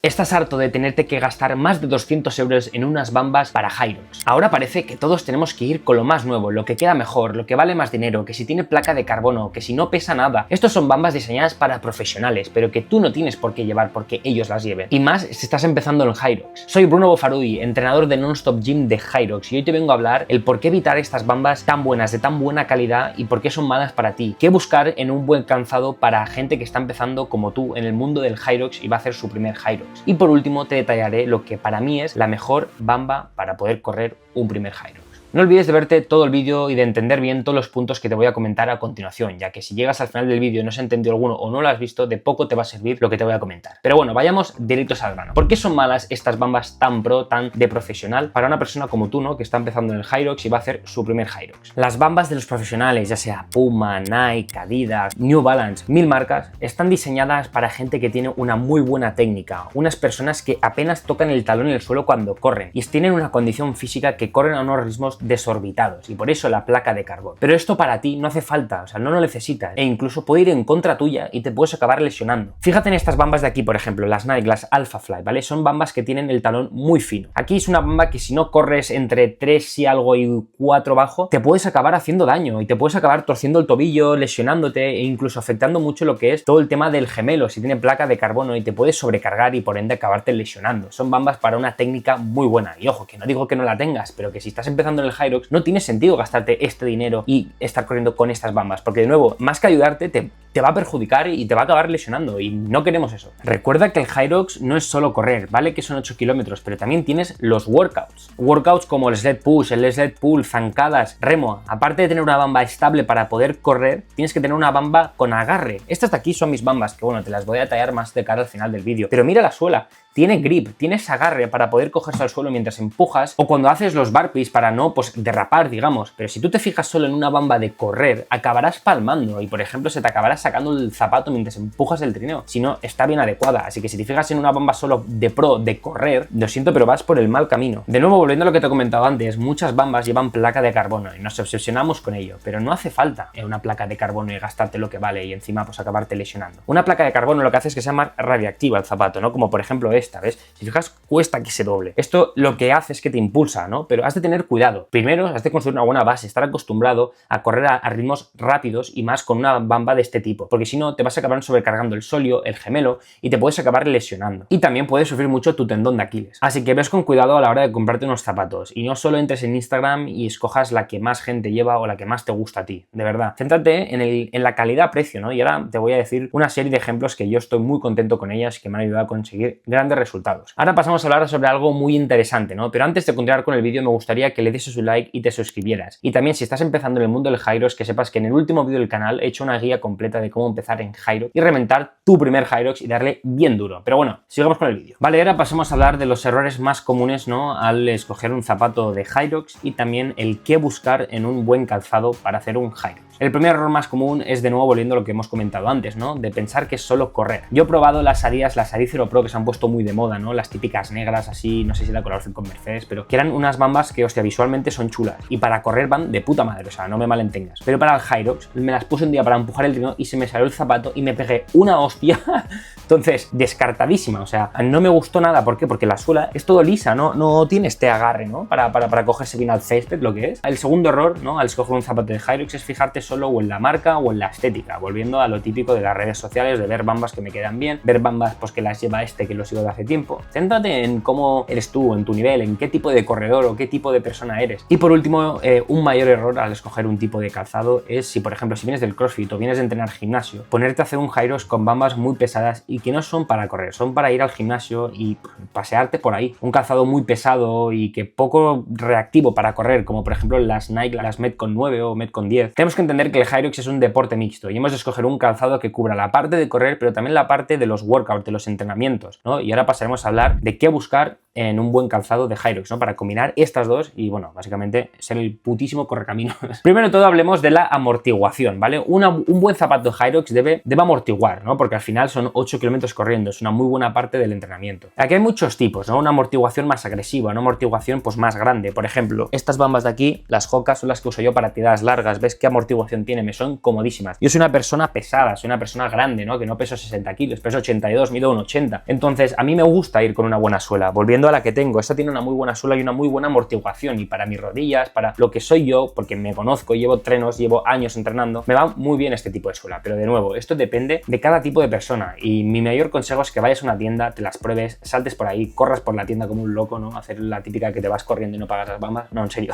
Estás harto de tenerte que gastar más de 200 euros en unas bambas para Hyrox. Ahora parece que todos tenemos que ir con lo más nuevo, lo que queda mejor, lo que vale más dinero, que si tiene placa de carbono, que si no pesa nada. Estos son bambas diseñadas para profesionales, pero que tú no tienes por qué llevar porque ellos las lleven. Y más si estás empezando en Hyrox. Soy Bruno Bofarudi, entrenador de Non-Stop Gym de Hyrox, y hoy te vengo a hablar el por qué evitar estas bambas tan buenas, de tan buena calidad y por qué son malas para ti. Qué buscar en un buen calzado para gente que está empezando como tú en el mundo del Hyrox y va a hacer su primer Hyrox. Y por último te detallaré lo que para mí es la mejor bamba para poder correr un primer Hyrox. No olvides de verte todo el vídeo y de entender bien todos los puntos que te voy a comentar a continuación, ya que si llegas al final del vídeo y no has entendido alguno o no lo has visto, de poco te va a servir lo que te voy a comentar. Pero bueno, vayamos directos al grano. ¿Por qué son malas estas bambas tan pro, tan de profesional para una persona como tú, ¿no? Que está empezando en el Hyrox y va a hacer su primer Hyrox? Las bambas de los profesionales, ya sea Puma, Nike, Adidas, New Balance, mil marcas, están diseñadas para gente que tiene una muy buena técnica, unas personas que apenas tocan el talón en el suelo cuando corren y tienen una condición física que corren a unos ritmos desorbitados, y por eso la placa de carbón. Pero esto para ti no hace falta, o sea, no lo necesitas, e incluso puede ir en contra tuya y te puedes acabar lesionando. Fíjate en estas bambas de aquí, por ejemplo, las Nike, las Alpha Fly, ¿vale? Son bambas que tienen el talón muy fino. Aquí es una bamba que si no corres entre 3 y algo y 4 bajo, te puedes acabar haciendo daño y te puedes acabar torciendo el tobillo, lesionándote e incluso afectando mucho lo que es todo el tema del gemelo, si tiene placa de carbono, y te puedes sobrecargar y por ende acabarte lesionando. Son bambas para una técnica muy buena. Y ojo, que no digo que no la tengas, pero que si estás empezando en el Hyrox no tiene sentido gastarte este dinero y estar corriendo con estas bambas, porque de nuevo, más que ayudarte, te va a perjudicar y te va a acabar lesionando, y no queremos eso. Recuerda que el Hyrox no es solo correr, vale que son 8 kilómetros, pero también tienes los workouts. Workouts como el sled push, el sled pull, zancadas, remo. Aparte de tener una bamba estable para poder correr, tienes que tener una bamba con agarre. Estas de aquí son mis bambas, que bueno, te las voy a detallar más de cara al final del vídeo. Pero mira la suela. Tiene grip, tienes agarre para poder cogerse al suelo mientras empujas o cuando haces los burpees para no, pues, derrapar, digamos. Pero si tú te fijas solo en una bamba de correr, acabarás palmando y, por ejemplo, se te acabará sacando el zapato mientras empujas el trineo. Si no, está bien adecuada. Así que si te fijas en una bamba solo de pro, de correr, lo siento, pero vas por el mal camino. De nuevo, volviendo a lo que te he comentado antes, muchas bambas llevan placa de carbono y nos obsesionamos con ello, pero no hace falta una placa de carbono y gastarte lo que vale y encima, pues, acabarte lesionando. Una placa de carbono lo que hace es que sea más radiactiva el zapato, ¿no? Como por ejemplo esta, ¿ves? Si fijas, cuesta que se doble. Esto lo que hace es que te impulsa, ¿no? Pero has de tener cuidado. Primero, has de construir una buena base, estar acostumbrado a correr a ritmos rápidos y más con una bamba de este tipo, porque si no, te vas a acabar sobrecargando el sóleo, el gemelo, y te puedes acabar lesionando. Y también puedes sufrir mucho tu tendón de Aquiles. Así que ves con cuidado a la hora de comprarte unos zapatos y no solo entres en Instagram y escojas la que más gente lleva o la que más te gusta a ti, de verdad. Céntrate en la calidad-precio, ¿no? Y ahora te voy a decir una serie de ejemplos que yo estoy muy contento con ellas y que me han ayudado a conseguir grandes resultados. Ahora pasamos a hablar sobre algo muy interesante, ¿no? Pero antes de continuar con el vídeo me gustaría que le dieses un like y te suscribieras. Y también si estás empezando en el mundo del Hyrox, que sepas que en el último vídeo del canal he hecho una guía completa de cómo empezar en Hyrox y reventar tu primer Hyrox y darle bien duro. Pero bueno, sigamos con el vídeo. Vale, ahora pasamos a hablar de los errores más comunes, ¿no? Al escoger un zapato de Hyrox y también el qué buscar en un buen calzado para hacer un Hyrox. El primer error más común es, de nuevo, volviendo a lo que hemos comentado antes, ¿no? De pensar que es solo correr. Yo he probado las Adidas, las Adizero Pro, que se han puesto muy de moda, ¿no? Las típicas negras así, no sé si la colaboración con Mercedes, pero que eran unas bambas que, hostia, visualmente son chulas y para correr van de puta madre, o sea, no me malentengas. Pero para el Hyrox me las puse un día para empujar el trineo y se me salió el zapato y me pegué una hostia. Entonces, descartadísima, o sea, no me gustó nada. ¿Por qué? Porque la suela es todo lisa, no tiene este agarre, ¿no? Para cogerse bien al césped, lo que es. El segundo error, ¿no? Al escoger un zapato de Hyrox es fijarte solo o en la marca o en la estética, volviendo a lo típico de las redes sociales, de ver bambas que me quedan bien, ver bambas pues que las lleva que lo sigo de hace tiempo. Céntrate en cómo eres tú, en tu nivel, en qué tipo de corredor o qué tipo de persona eres. Y por último, un mayor error al escoger un tipo de calzado es si, por ejemplo, si vienes del CrossFit o vienes de entrenar gimnasio, ponerte a hacer un Hyrox con bambas muy pesadas y que no son para correr, son para ir al gimnasio y pasearte por ahí. Un calzado muy pesado y que poco reactivo para correr, como por ejemplo las Nike, las Metcon 9 o Metcon 10. Tenemos que entender que el Hyrox es un deporte mixto y hemos de escoger un calzado que cubra la parte de correr, pero también la parte de los workouts, de los entrenamientos, ¿no? Y ahora pasaremos a hablar de qué buscar en un buen calzado de Hyrox, ¿no? Para combinar estas dos y, bueno, básicamente ser el putísimo correcaminos. Primero de todo hablemos de la amortiguación, ¿vale? Un buen zapato de Hyrox debe amortiguar, ¿no? Porque al final son 8 kilómetros corriendo, es una muy buena parte del entrenamiento. Aquí hay muchos tipos, ¿no? Una amortiguación más agresiva, una amortiguación pues más grande. Por ejemplo, estas bambas de aquí, las Hoka, son las que uso yo para tiradas largas. ¿Ves qué amortiguación amortiguación tiene, me son comodísimas. Yo soy una persona pesada, soy una persona grande, ¿no? Que no peso 60 kilos, peso 82, mido un 80. Entonces, a mí me gusta ir con una buena suela. Volviendo a la que tengo, esta tiene una muy buena suela y una muy buena amortiguación, y para mis rodillas, para lo que soy yo, porque me conozco, llevo entrenos, llevo años entrenando, me va muy bien este tipo de suela. Pero de nuevo, esto depende de cada tipo de persona, y mi mayor consejo es que vayas a una tienda, te las pruebes, saltes por ahí, corras por la tienda como un loco, ¿no? Hacer la típica que te vas corriendo y no pagas las bambas, no, en serio,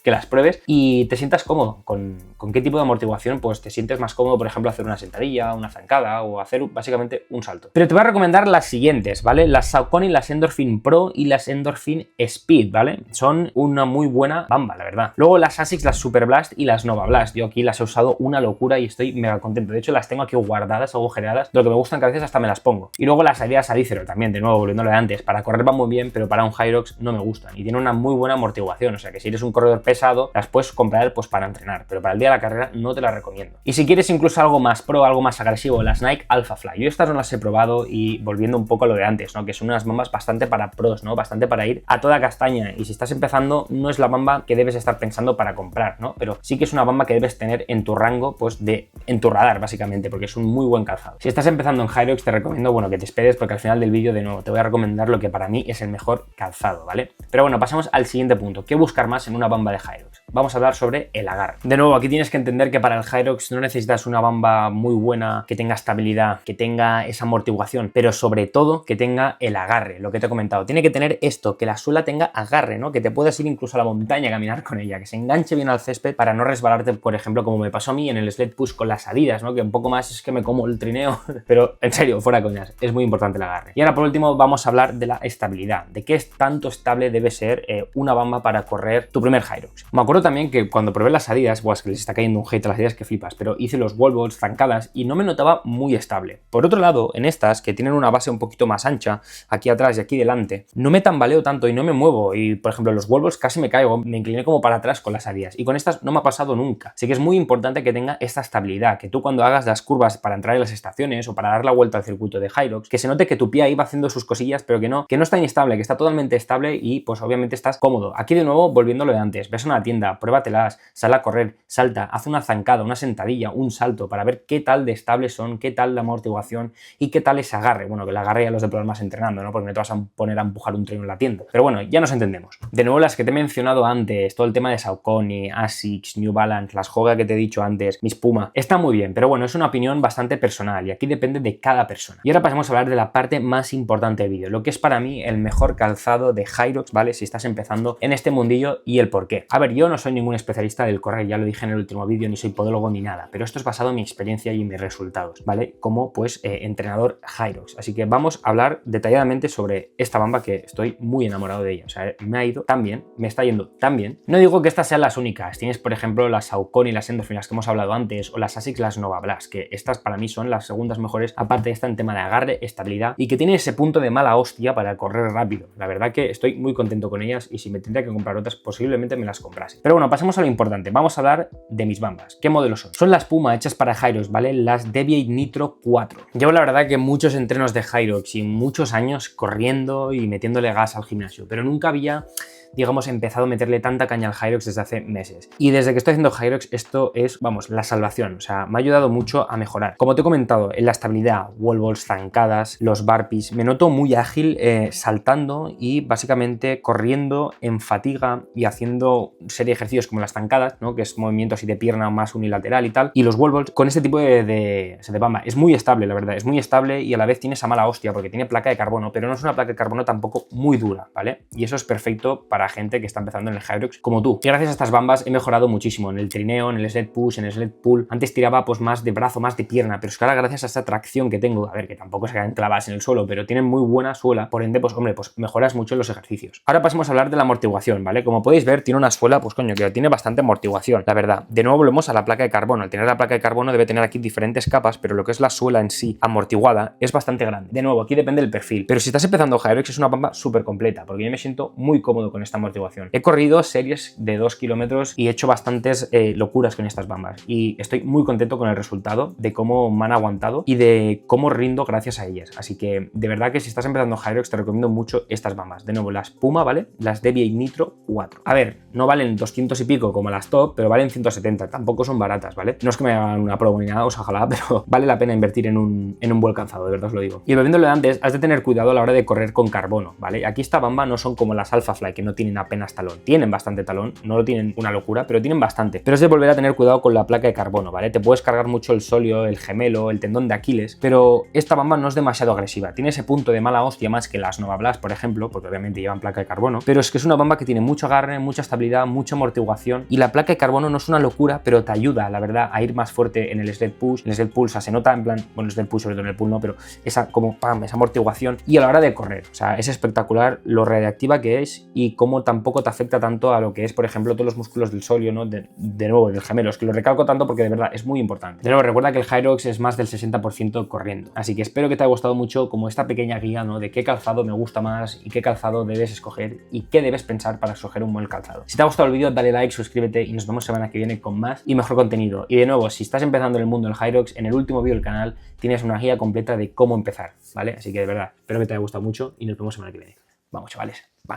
que las pruebes y te sientas cómodo. ¿Con qué tipo de amortiguación? Pues te sientes más cómodo, por ejemplo, hacer una sentadilla, una zancada o hacer básicamente un salto. Pero te voy a recomendar las siguientes, ¿vale? Las Saucony, las Endorphin Pro y las Endorphin Speed, ¿vale? Son una muy buena bamba, la verdad. Luego las ASICS, las Super Blast y las Nova Blast. Yo aquí las he usado una locura y estoy mega contento. De hecho, las tengo aquí guardadas, agujereadas, de lo que me gustan, que a veces hasta me las pongo. Y luego las Adidas Adizero también, de nuevo, volviendo a lo de antes. Para correr van muy bien, pero para un Hyrox no me gustan. Y tienen una muy buena amortiguación, o sea que si eres un corredor pesado, las puedes comprar pues para entrenar, pero para el día de la carrera no te las recomiendo. Y si quieres incluso algo más pro, algo más agresivo, las Nike Alpha Fly. Yo estas no las he probado, y volviendo un poco a lo de antes, ¿no? Que son unas bambas bastante para pros, ¿no? Bastante para ir a toda castaña, y si estás empezando no es la bamba que debes estar pensando para comprar, ¿no? Pero sí que es una bamba que debes tener en tu rango, pues en tu radar básicamente, porque es un muy buen calzado. Si estás empezando en Hyrox te recomiendo, bueno, que te esperes, porque al final del vídeo de nuevo te voy a recomendar lo que para mí es el mejor calzado, ¿vale? Pero bueno, pasamos al siguiente punto. ¿Qué buscar más en una bamba de Hyrox? Vamos a hablar sobre el agarre. De nuevo, aquí tienes que entender que para el Hyrox no necesitas una bamba muy buena, que tenga estabilidad, que tenga esa amortiguación, pero sobre todo que tenga el agarre, lo que te he comentado. Tiene que tener esto, que la suela tenga agarre, ¿no? Que te puedas ir incluso a la montaña a caminar con ella, que se enganche bien al césped para no resbalarte, por ejemplo, como me pasó a mí en el sled push con las Adidas, ¿no? Que un poco más es que me como el trineo, pero en serio, fuera coñas, es muy importante el agarre. Y ahora por último vamos a hablar de la estabilidad, de qué es tanto estable debe ser una bamba para correr tu primer Hyrox. Me acuerdo también que cuando probé las Adidas, es que les está cayendo un hate a las Adidas que flipas, pero hice los wall balls, zancadas, y no me notaba muy estable. Por otro lado, en estas, que tienen una base un poquito más ancha, aquí atrás y aquí delante, no me tambaleo tanto y no me muevo, y por ejemplo los wall balls casi me caigo, me incliné como para atrás con las Adidas, y con estas no me ha pasado nunca. Así que es muy importante que tenga esta estabilidad, que tú cuando hagas las curvas para entrar en las estaciones o para dar la vuelta al circuito de Hyrox, que se note que tu pie ahí va haciendo sus cosillas, pero que no está inestable, que está totalmente estable, y pues obviamente estás cómodo. Aquí de nuevo, volviendo a lo de antes, ves a una tienda, pruébatelas, sal a correr, salta, haz una zancada, una sentadilla, un salto, para ver qué tal de estables son, qué tal la amortiguación y qué tal ese agarre. Bueno, que el agarre ya los de probar más entrenando, ¿no? Porque no te vas a poner a empujar un tren en la tienda. Pero bueno, ya nos entendemos. De nuevo, las que te he mencionado antes, todo el tema de Saucony, ASICS, New Balance, las Hoga que te he dicho antes, mis Puma, está muy bien, pero bueno, es una opinión bastante personal y aquí depende de cada persona. Y ahora pasamos a hablar de la parte más importante del vídeo, lo que es para mí el mejor calzado de Hyrox, ¿vale? Si estás empezando en este mundillo, y el por qué. A ver, yo no soy ningún especialista del correr, ya lo dije en el último vídeo, ni soy podólogo ni nada, pero esto es basado en mi experiencia y en mis resultados, ¿vale? Como pues entrenador Hyrox. Así que vamos a hablar detalladamente sobre esta bamba, que estoy muy enamorado de ella. O sea, me ha ido tan bien, me está yendo tan bien. No digo que estas sean las únicas. Tienes, por ejemplo, las Saucony, las Endorphin, las que hemos hablado antes, o las ASICS, las Nova Blast, que estas para mí son las segundas mejores, aparte de esta en tema de agarre, estabilidad, y que tiene ese punto de mala hostia para correr rápido. La verdad que estoy muy contento con ellas, y si me tendría que comprar otras, posiblemente me las comprase. Pero bueno, pasemos a lo importante. Vamos a hablar de mis bambas. ¿Qué modelos son? Son las Puma hechas para Hyrox, ¿vale? Las Deviate Nitro 4. Llevo la verdad que muchos entrenos de Hyrox y muchos años corriendo y metiéndole gas al gimnasio, pero nunca había, digamos, empezado a meterle tanta caña al Hyrox desde hace meses. Y desde que estoy haciendo Hyrox, esto es, vamos, la salvación. O sea, me ha ayudado mucho a mejorar. Como te he comentado, en la estabilidad, wall balls, zancadas, los burpees, me noto muy ágil saltando y básicamente corriendo en fatiga y haciendo serie de ejercicios como las zancadas, ¿no? Que es movimiento así de pierna más unilateral y tal. Y los wall balls con este tipo de bamba. Es muy estable, la verdad. Es muy estable, y a la vez tiene esa mala hostia porque tiene placa de carbono, pero no es una placa de carbono tampoco muy dura, ¿vale? Y eso es perfecto para gente que está empezando en el Hyrox como tú. Y gracias a estas bambas he mejorado muchísimo en el trineo, en el sled push, en el sled pull. Antes tiraba pues más de brazo, más de pierna, pero es que ahora gracias a esta tracción que tengo, a ver, que tampoco se quedan clavadas en el suelo, pero tienen muy buena suela, por ende, pues hombre, pues mejoras mucho en los ejercicios. Ahora pasemos a hablar de la amortiguación, ¿vale? Como podéis ver, tiene una suela, pues coño, que tiene bastante amortiguación, la verdad. De nuevo volvemos a la placa de carbono. Al tener la placa de carbono debe tener aquí diferentes capas, pero lo que es la suela en sí amortiguada es bastante grande. De nuevo, aquí depende del perfil, pero si estás empezando Hyrox es una bamba súper completa, porque yo me siento muy cómodo con esta amortiguación. He corrido series de 2 kilómetros y he hecho bastantes locuras con estas bambas y estoy muy contento con el resultado, de cómo me han aguantado y de cómo rindo gracias a ellas. Así que de verdad que si estás empezando Hyrox te recomiendo mucho estas bambas. De nuevo, las Puma, ¿vale? Las Deviate Nitro 4. A ver, no valen 200 y pico como las top, pero valen 170, tampoco son baratas, ¿vale? No es que me hagan una promo ni nada, ojalá, pero vale la pena invertir en un buen calzado, de verdad os lo digo. Y volviendo a lo de antes, has de tener cuidado a la hora de correr con carbono, ¿vale? Aquí esta bamba no son como las Alphafly, que no tienen apenas talón. Tienen bastante talón, no lo tienen una locura, pero tienen bastante. Pero es de volver a tener cuidado con la placa de carbono, ¿vale? Te puedes cargar mucho el sóleo, el gemelo, el tendón de Aquiles, pero esta bamba no es demasiado agresiva. Tiene ese punto de mala hostia más que las Nova Blast, por ejemplo, porque obviamente llevan placa de carbono, pero es que es una bamba que tiene mucho agarre, mucha estabilidad, mucha amortiguación, y la placa de carbono no es una locura, pero te ayuda, la verdad, a ir más fuerte en el sled push. En el sled pull, o sea, se nota en plan, bueno, el sled push sobre todo en el pull no, pero esa como pam, esa amortiguación, y a la hora de correr, o sea, es espectacular lo reactiva que es y cómo tampoco te afecta tanto a lo que es, por ejemplo, todos los músculos del sóleo, ¿no? De nuevo, del gemelo, es que lo recalco tanto porque de verdad es muy importante. De nuevo, recuerda que el Hyrox es más del 60% corriendo, así que espero que te haya gustado mucho como esta pequeña guía, ¿no? De qué calzado me gusta más y qué calzado debes escoger y qué debes pensar para escoger un buen calzado. Si te ha gustado el vídeo, dale like, suscríbete y nos vemos semana que viene con más y mejor contenido. Y de nuevo, si estás empezando en el mundo del Hyrox, en el último vídeo del canal tienes una guía completa de cómo empezar, ¿vale? Así que de verdad, espero que te haya gustado mucho y nos vemos semana que viene. Vamos, chavales. ¡Bam!